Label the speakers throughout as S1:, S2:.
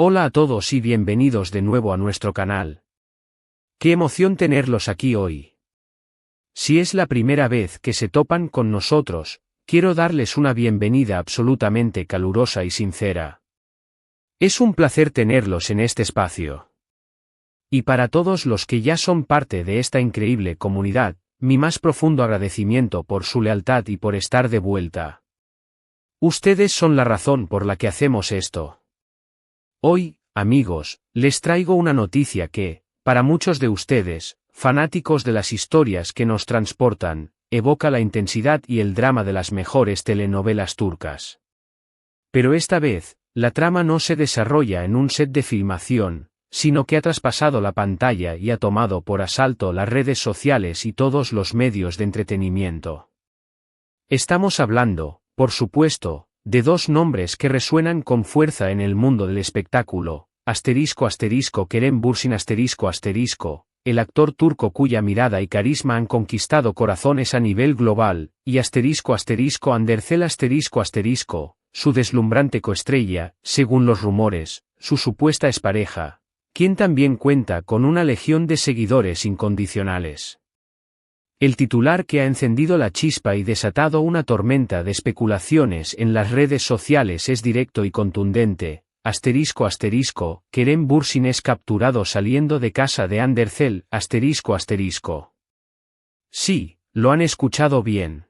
S1: Hola a todos y bienvenidos de nuevo a nuestro canal. ¡Qué emoción tenerlos aquí hoy! Si es la primera vez que se topan con nosotros, quiero darles una bienvenida absolutamente calurosa y sincera. Es un placer tenerlos en este espacio. Y para todos los que ya son parte de esta increíble comunidad, mi más profundo agradecimiento por su lealtad y por estar de vuelta. Ustedes son la razón por la que hacemos esto. Hoy, amigos, les traigo una noticia que, para muchos de ustedes, fanáticos de las historias que nos transportan, evoca la intensidad y el drama de las mejores telenovelas turcas. Pero esta vez, la trama no se desarrolla en un set de filmación, sino que ha traspasado la pantalla y ha tomado por asalto las redes sociales y todos los medios de entretenimiento. Estamos hablando, por supuesto, de dos nombres que resuenan con fuerza en el mundo del espectáculo, Kerem Bürsin el actor turco cuya mirada y carisma han conquistado corazones a nivel global, y Andersel su deslumbrante coestrella, según los rumores, su supuesta expareja, quien también cuenta con una legión de seguidores incondicionales. El titular que ha encendido la chispa y desatado una tormenta de especulaciones en las redes sociales es directo y contundente. Kerem Bürsin es capturado saliendo de casa de Andersel. Sí, lo han escuchado bien.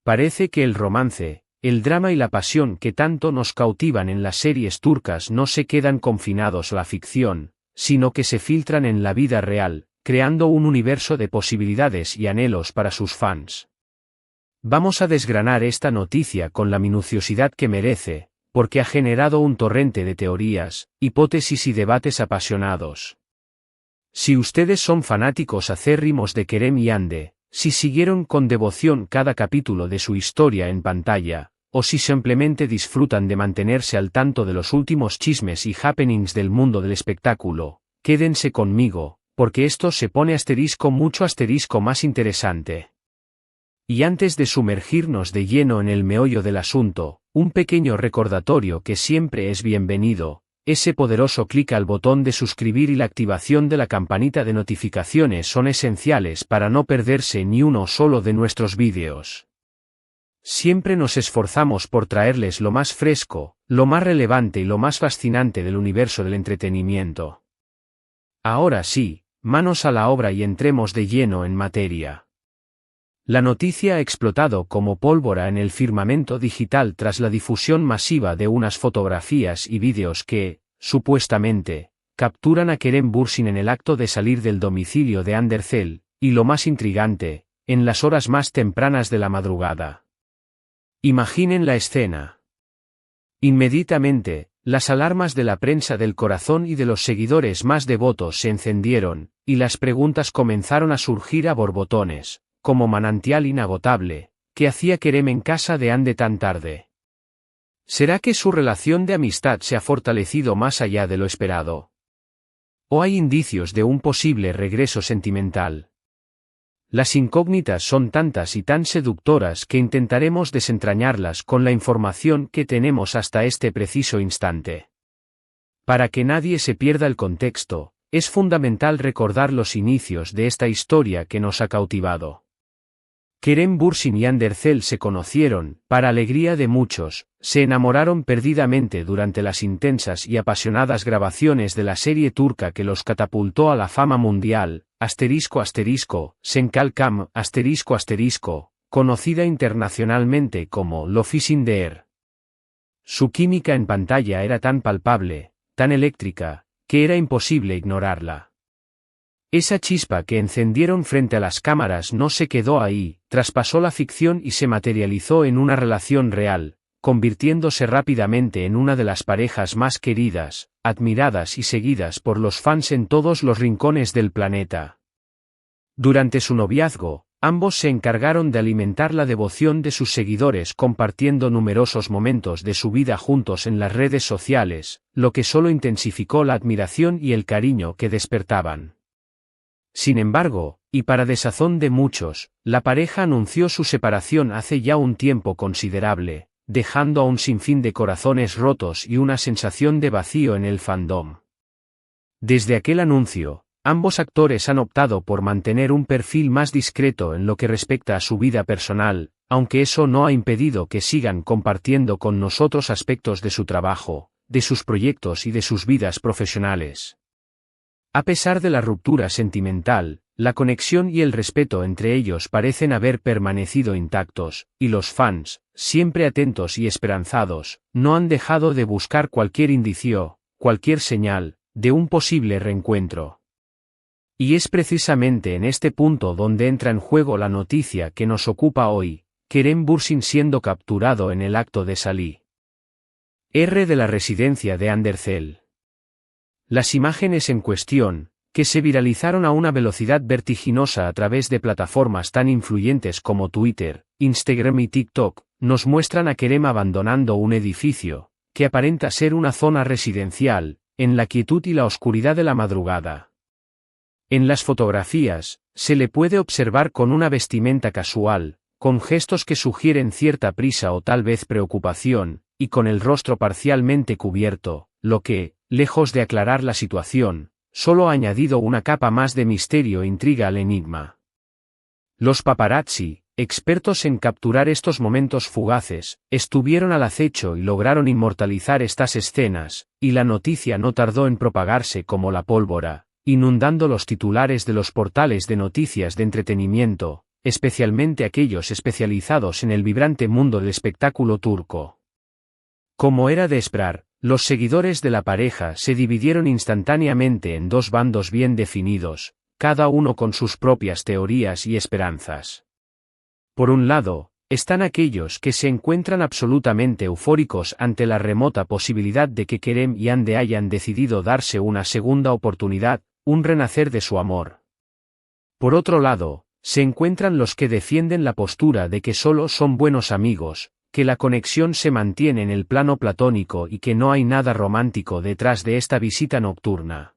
S1: Parece que el romance, el drama y la pasión que tanto nos cautivan en las series turcas no se quedan confinados a la ficción, sino que se filtran en la vida real, creando un universo de posibilidades y anhelos para sus fans. Vamos a desgranar esta noticia con la minuciosidad que merece, porque ha generado un torrente de teorías, hipótesis y debates apasionados. Si ustedes son fanáticos acérrimos de Kerem y Hande, si siguieron con devoción cada capítulo de su historia en pantalla, o si simplemente disfrutan de mantenerse al tanto de los últimos chismes y happenings del mundo del espectáculo, quédense conmigo, porque esto se pone mucho más interesante. Y antes de sumergirnos de lleno en el meollo del asunto, un pequeño recordatorio que siempre es bienvenido, ese poderoso clic al botón de suscribir y la activación de la campanita de notificaciones son esenciales para no perderse ni uno solo de nuestros vídeos. Siempre nos esforzamos por traerles lo más fresco, lo más relevante y lo más fascinante del universo del entretenimiento. Ahora sí, manos a la obra y entremos de lleno en materia. La noticia ha explotado como pólvora en el firmamento digital tras la difusión masiva de unas fotografías y vídeos que, supuestamente, capturan a Kerem Bürsin en el acto de salir del domicilio de Andersel, y lo más intrigante, en las horas más tempranas de la madrugada. Imaginen la escena. Inmediatamente, las alarmas de la prensa del corazón y de los seguidores más devotos se encendieron, y las preguntas comenzaron a surgir a borbotones, como manantial inagotable, ¿qué hacía Kerem en casa de Hande tan tarde? ¿Será que su relación de amistad se ha fortalecido más allá de lo esperado? ¿O hay indicios de un posible regreso sentimental? Las incógnitas son tantas y tan seductoras que intentaremos desentrañarlas con la información que tenemos hasta este preciso instante. Para que nadie se pierda el contexto, es fundamental recordar los inicios de esta historia que nos ha cautivado. Kerem Bürsin y Andersel se conocieron, para alegría de muchos, se enamoraron perdidamente durante las intensas y apasionadas grabaciones de la serie turca que los catapultó a la fama mundial, Senkalkam, conocida internacionalmente como Lofis in the Air. Su química en pantalla era tan palpable, tan eléctrica, que era imposible ignorarla. Esa chispa que encendieron frente a las cámaras no se quedó ahí, traspasó la ficción y se materializó en una relación real, convirtiéndose rápidamente en una de las parejas más queridas, admiradas y seguidas por los fans en todos los rincones del planeta. Durante su noviazgo, ambos se encargaron de alimentar la devoción de sus seguidores compartiendo numerosos momentos de su vida juntos en las redes sociales, lo que solo intensificó la admiración y el cariño que despertaban. Sin embargo, y para desazón de muchos, la pareja anunció su separación hace ya un tiempo considerable, dejando a un sinfín de corazones rotos y una sensación de vacío en el fandom. Desde aquel anuncio, ambos actores han optado por mantener un perfil más discreto en lo que respecta a su vida personal, aunque eso no ha impedido que sigan compartiendo con nosotros aspectos de su trabajo, de sus proyectos y de sus vidas profesionales. A pesar de la ruptura sentimental, la conexión y el respeto entre ellos parecen haber permanecido intactos, y los fans, siempre atentos y esperanzados, no han dejado de buscar cualquier indicio, cualquier señal, de un posible reencuentro. Y es precisamente en este punto donde entra en juego la noticia que nos ocupa hoy, Kerem Bürsin siendo capturado en el acto de Salih de la residencia de Anderzel. Las imágenes en cuestión, que se viralizaron a una velocidad vertiginosa a través de plataformas tan influyentes como Twitter, Instagram y TikTok, nos muestran a Kerem abandonando un edificio, que aparenta ser una zona residencial, en la quietud y la oscuridad de la madrugada. En las fotografías, se le puede observar con una vestimenta casual, con gestos que sugieren cierta prisa o tal vez preocupación, y con el rostro parcialmente cubierto, lo que, lejos de aclarar la situación, solo ha añadido una capa más de misterio e intriga al enigma. Los paparazzi, expertos en capturar estos momentos fugaces, estuvieron al acecho y lograron inmortalizar estas escenas, y la noticia no tardó en propagarse como la pólvora, inundando los titulares de los portales de noticias de entretenimiento, especialmente aquellos especializados en el vibrante mundo del espectáculo turco. Como era de esperar, los seguidores de la pareja se dividieron instantáneamente en dos bandos bien definidos, cada uno con sus propias teorías y esperanzas. Por un lado, están aquellos que se encuentran absolutamente eufóricos ante la remota posibilidad de que Kerem y Hande hayan decidido darse una segunda oportunidad, un renacer de su amor. Por otro lado, se encuentran los que defienden la postura de que solo son buenos amigos, que la conexión se mantiene en el plano platónico y que no hay nada romántico detrás de esta visita nocturna.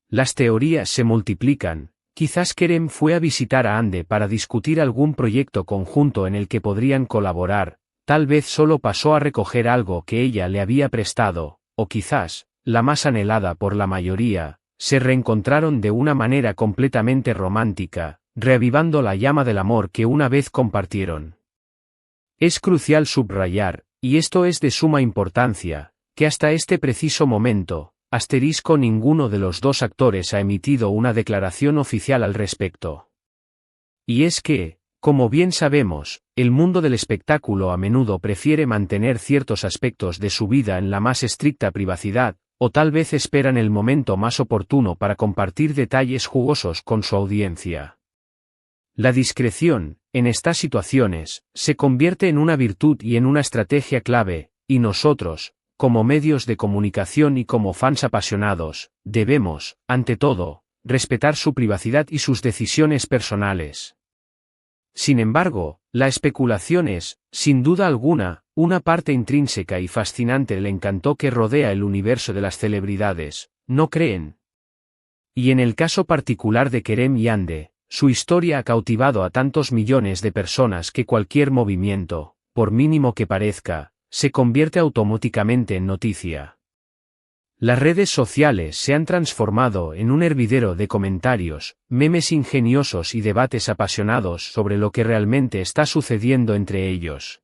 S1: Las teorías se multiplican. Quizás Kerem fue a visitar a Hande para discutir algún proyecto conjunto en el que podrían colaborar, tal vez solo pasó a recoger algo que ella le había prestado, o quizás, la más anhelada por la mayoría, se reencontraron de una manera completamente romántica, reavivando la llama del amor que una vez compartieron. Es crucial subrayar, y esto es de suma importancia, que hasta este preciso momento, ninguno de los dos actores ha emitido una declaración oficial al respecto. Y es que, como bien sabemos, el mundo del espectáculo a menudo prefiere mantener ciertos aspectos de su vida en la más estricta privacidad, o tal vez esperan el momento más oportuno para compartir detalles jugosos con su audiencia. La discreción, en estas situaciones, se convierte en una virtud y en una estrategia clave, y nosotros, como medios de comunicación y como fans apasionados, debemos, ante todo, respetar su privacidad y sus decisiones personales. Sin embargo, la especulación es, sin duda alguna, una parte intrínseca y fascinante del encanto que rodea el universo de las celebridades, ¿no creen? Y en el caso particular de Kerem y Hande, su historia ha cautivado a tantos millones de personas que cualquier movimiento, por mínimo que parezca, se convierte automáticamente en noticia. Las redes sociales se han transformado en un hervidero de comentarios, memes ingeniosos y debates apasionados sobre lo que realmente está sucediendo entre ellos.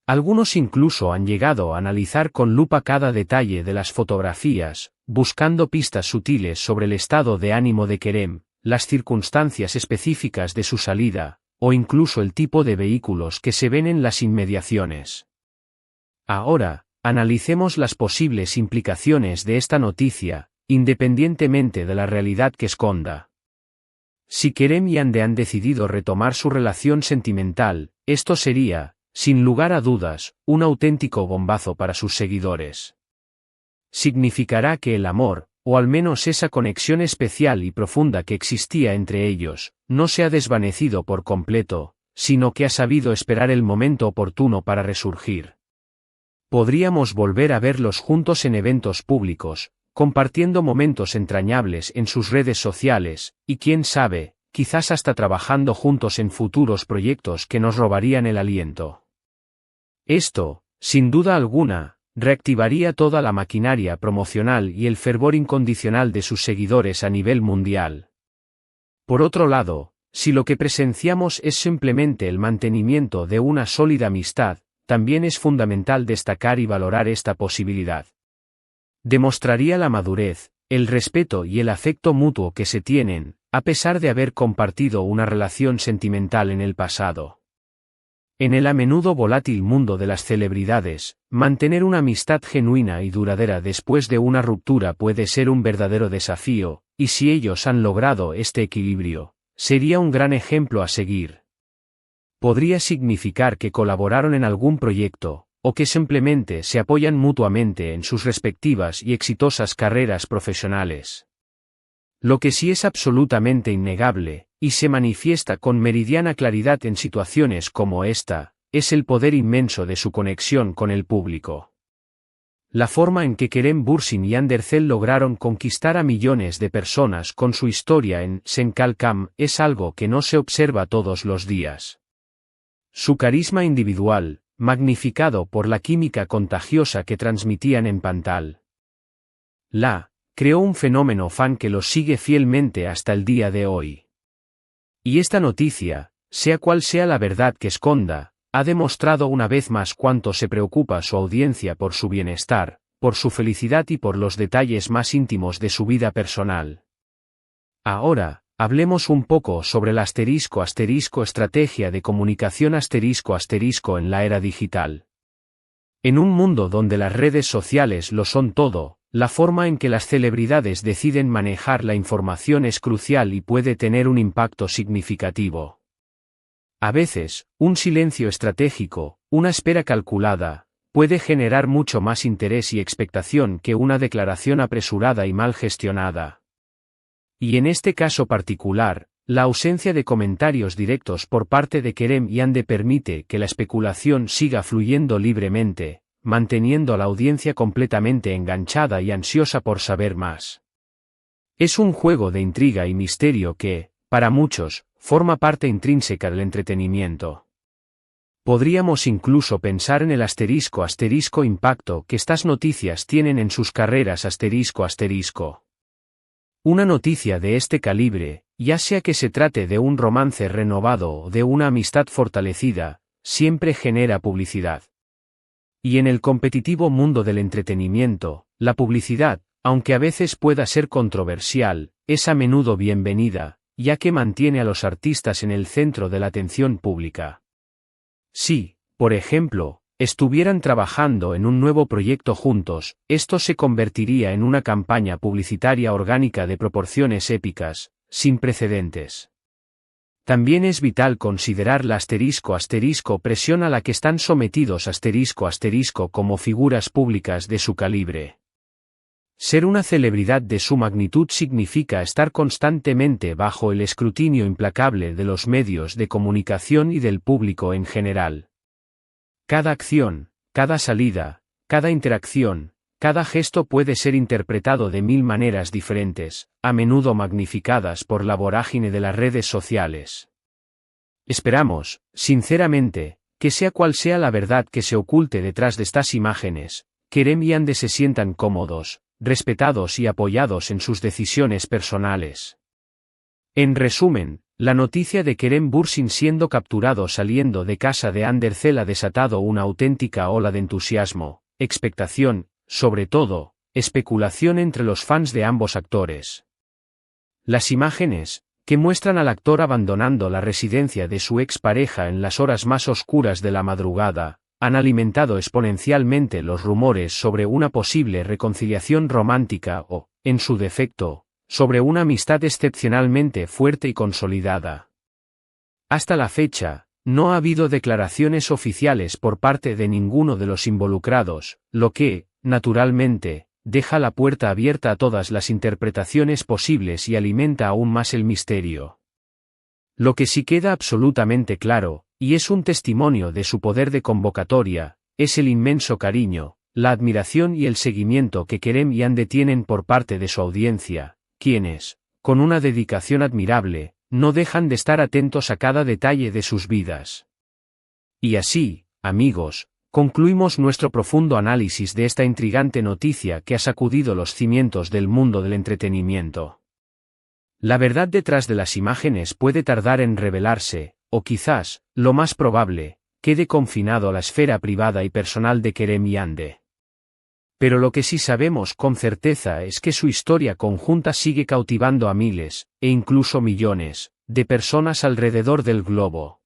S1: Algunos incluso han llegado a analizar con lupa cada detalle de las fotografías, buscando pistas sutiles sobre el estado de ánimo de Kerem, las circunstancias específicas de su salida, o incluso el tipo de vehículos que se ven en las inmediaciones. Ahora, analicemos las posibles implicaciones de esta noticia, independientemente de la realidad que esconda. Si Kerem y Hande han decidido retomar su relación sentimental, esto sería, sin lugar a dudas, un auténtico bombazo para sus seguidores. Significará que el amor, o al menos esa conexión especial y profunda que existía entre ellos, no se ha desvanecido por completo, sino que ha sabido esperar el momento oportuno para resurgir. Podríamos volver a verlos juntos en eventos públicos, compartiendo momentos entrañables en sus redes sociales, y quién sabe, quizás hasta trabajando juntos en futuros proyectos que nos robarían el aliento. Esto, sin duda alguna, reactivaría toda la maquinaria promocional y el fervor incondicional de sus seguidores a nivel mundial. Por otro lado, si lo que presenciamos es simplemente el mantenimiento de una sólida amistad, también es fundamental destacar y valorar esta posibilidad. Demostraría la madurez, el respeto y el afecto mutuo que se tienen, a pesar de haber compartido una relación sentimental en el pasado. En el a menudo volátil mundo de las celebridades, mantener una amistad genuina y duradera después de una ruptura puede ser un verdadero desafío, y si ellos han logrado este equilibrio, sería un gran ejemplo a seguir. Podría significar que colaboraron en algún proyecto, o que simplemente se apoyan mutuamente en sus respectivas y exitosas carreras profesionales. Lo que sí es absolutamente innegable, y se manifiesta con meridiana claridad en situaciones como esta, es el poder inmenso de su conexión con el público. La forma en que Kerem Bürsin y Hande Erçel lograron conquistar a millones de personas con su historia en Sen Kalkam es algo que no se observa todos los días. Su carisma individual, magnificado por la química contagiosa que transmitían en pantalla, creó un fenómeno fan que los sigue fielmente hasta el día de hoy. Y esta noticia, sea cual sea la verdad que esconda, ha demostrado una vez más cuánto se preocupa su audiencia por su bienestar, por su felicidad y por los detalles más íntimos de su vida personal. Ahora, hablemos un poco sobre la estrategia de comunicación en la era digital. En un mundo donde las redes sociales lo son todo, la forma en que las celebridades deciden manejar la información es crucial y puede tener un impacto significativo. A veces, un silencio estratégico, una espera calculada, puede generar mucho más interés y expectación que una declaración apresurada y mal gestionada. Y en este caso particular, la ausencia de comentarios directos por parte de Kerem y Hande permite que la especulación siga fluyendo libremente, manteniendo a la audiencia completamente enganchada y ansiosa por saber más. Es un juego de intriga y misterio que, para muchos, forma parte intrínseca del entretenimiento. Podríamos incluso pensar en el impacto que estas noticias tienen en sus carreras Una noticia de este calibre, ya sea que se trate de un romance renovado o de una amistad fortalecida, siempre genera publicidad. Y en el competitivo mundo del entretenimiento, la publicidad, aunque a veces pueda ser controversial, es a menudo bienvenida, ya que mantiene a los artistas en el centro de la atención pública. Si, por ejemplo, estuvieran trabajando en un nuevo proyecto juntos, esto se convertiría en una campaña publicitaria orgánica de proporciones épicas, sin precedentes. También es vital considerar la presión a la que están sometidos como figuras públicas de su calibre. Ser una celebridad de su magnitud significa estar constantemente bajo el escrutinio implacable de los medios de comunicación y del público en general. Cada acción, cada salida, cada interacción, cada gesto puede ser interpretado de 1000 maneras diferentes, a menudo magnificadas por la vorágine de las redes sociales. Esperamos, sinceramente, que sea cual sea la verdad que se oculte detrás de estas imágenes, Kerem y Hande se sientan cómodos, respetados y apoyados en sus decisiones personales. En resumen, la noticia de Kerem Bürsin siendo capturado saliendo de casa de Hande Erçel ha desatado una auténtica ola de entusiasmo, expectación, sobre todo, especulación entre los fans de ambos actores. Las imágenes, que muestran al actor abandonando la residencia de su expareja en las horas más oscuras de la madrugada, han alimentado exponencialmente los rumores sobre una posible reconciliación romántica o, en su defecto, sobre una amistad excepcionalmente fuerte y consolidada. Hasta la fecha, no ha habido declaraciones oficiales por parte de ninguno de los involucrados, lo que, naturalmente, deja la puerta abierta a todas las interpretaciones posibles y alimenta aún más el misterio. Lo que sí queda absolutamente claro, y es un testimonio de su poder de convocatoria, es el inmenso cariño, la admiración y el seguimiento que Kerem y Hande tienen por parte de su audiencia, quienes, con una dedicación admirable, no dejan de estar atentos a cada detalle de sus vidas. Y así, amigos, concluimos nuestro profundo análisis de esta intrigante noticia que ha sacudido los cimientos del mundo del entretenimiento. La verdad detrás de las imágenes puede tardar en revelarse, o quizás, lo más probable, quede confinado a la esfera privada y personal de Kerem Yande. Pero lo que sí sabemos con certeza es que su historia conjunta sigue cautivando a miles, e incluso millones, de personas alrededor del globo.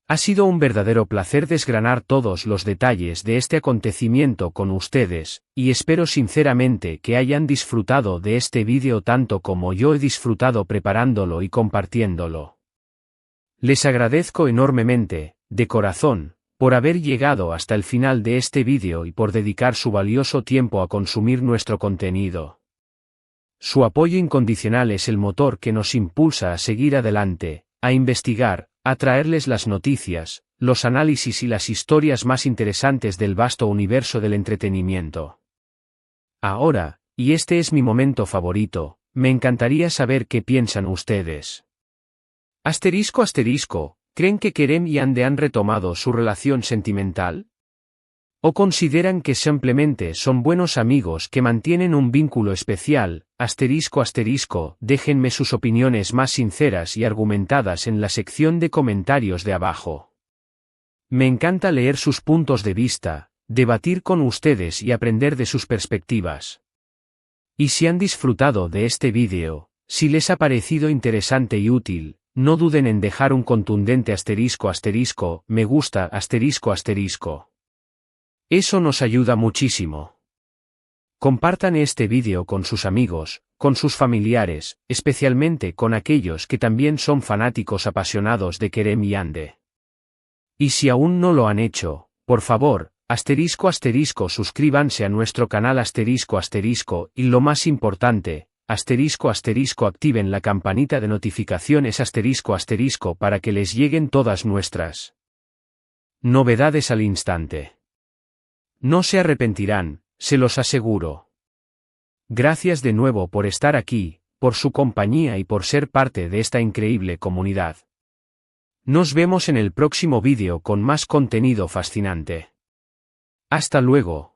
S1: Ha sido un verdadero placer desgranar todos los detalles de este acontecimiento con ustedes, y espero sinceramente que hayan disfrutado de este vídeo tanto como yo he disfrutado preparándolo y compartiéndolo. Les agradezco enormemente, de corazón, por haber llegado hasta el final de este vídeo y por dedicar su valioso tiempo a consumir nuestro contenido. Su apoyo incondicional es el motor que nos impulsa a seguir adelante, a investigar, a traerles las noticias, los análisis y las historias más interesantes del vasto universo del entretenimiento. Ahora, y este es mi momento favorito, me encantaría saber qué piensan ustedes. ***, ¿creen que Kerem y Yande han retomado su relación sentimental? ¿O consideran que simplemente son buenos amigos que mantienen un vínculo especial? Déjenme sus opiniones más sinceras y argumentadas en la sección de comentarios de abajo. Me encanta leer sus puntos de vista, debatir con ustedes y aprender de sus perspectivas. Y si han disfrutado de este vídeo, si les ha parecido interesante y útil, no duden en dejar un contundente ***, me gusta ***. Eso nos ayuda muchísimo. Compartan este vídeo con sus amigos, con sus familiares, especialmente con aquellos que también son fanáticos apasionados de Kerem Yande. Y si aún no lo han hecho, por favor, suscríbanse a nuestro canal y lo más importante, activen la campanita de notificaciones para que les lleguen todas nuestras novedades al instante. No se arrepentirán, se los aseguro. Gracias de nuevo por estar aquí, por su compañía y por ser parte de esta increíble comunidad. Nos vemos en el próximo vídeo con más contenido fascinante. Hasta luego.